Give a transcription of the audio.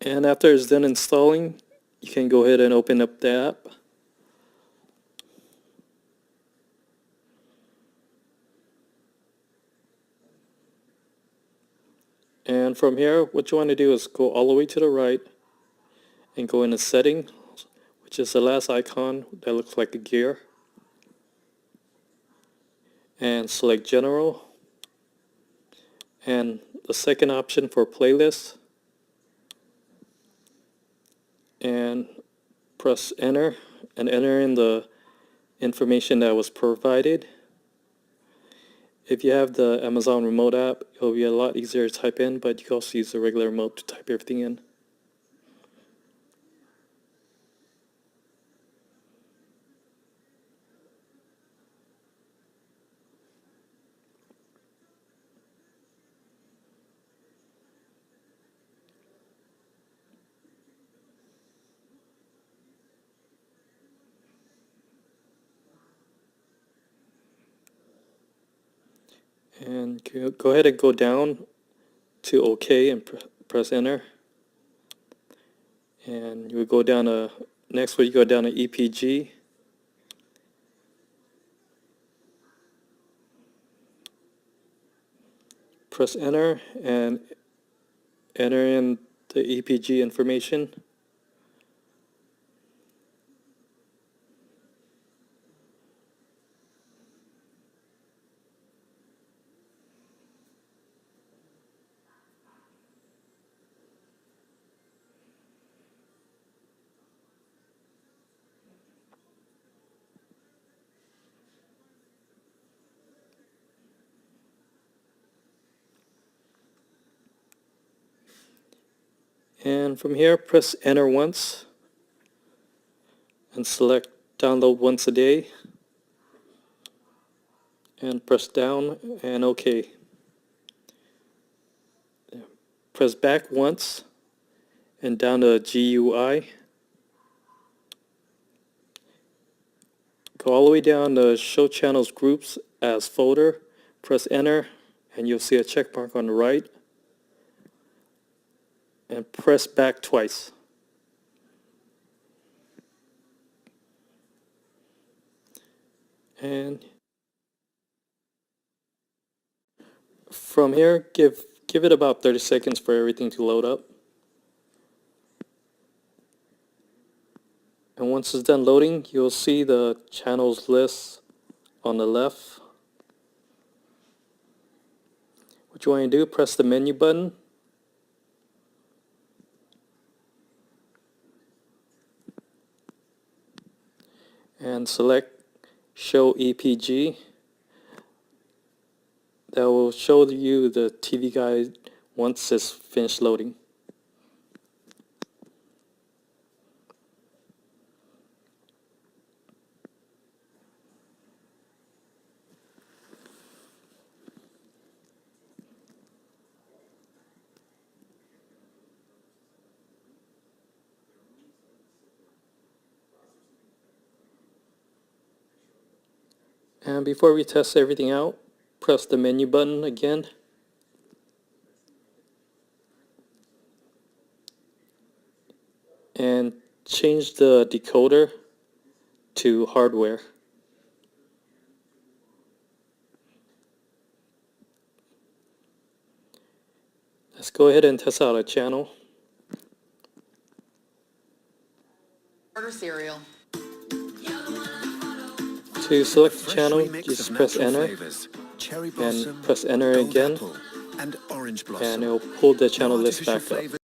And after it's done installing, you can go ahead and open up the app. And from here, what you want to do is go all the way to the right and go into setting, which is the last icon that looks like a gear. And select general. And the second option for playlist. And press enter and enter in the information that was provided. If you have the Amazon remote app, it'll be a lot easier to type in, but you can also use the regular remote to type everything in. And go ahead and go down to OK and press enter. And you would go down to, next you go down to EPG. Press enter and enter in the EPG information. And from here, press enter once and select download once a day and press down and OK. Press back once and down to GUI. Go all the way down to show channels groups as folder, press enter and you'll see a check mark on the right. And press back twice. And from here, give it about 30 seconds for everything to load up. And once it's done loading, you'll see the channels list on the left. What you want to do, press the menu button. And select show EPG. That will show you the TV guide once it's finished loading. And before we test everything out, press the menu button again. And change the decoder to hardware. Let's go ahead and test out a channel. Order cereal. To select the channel, just press enter and press enter again, and it will pull the channel list back up.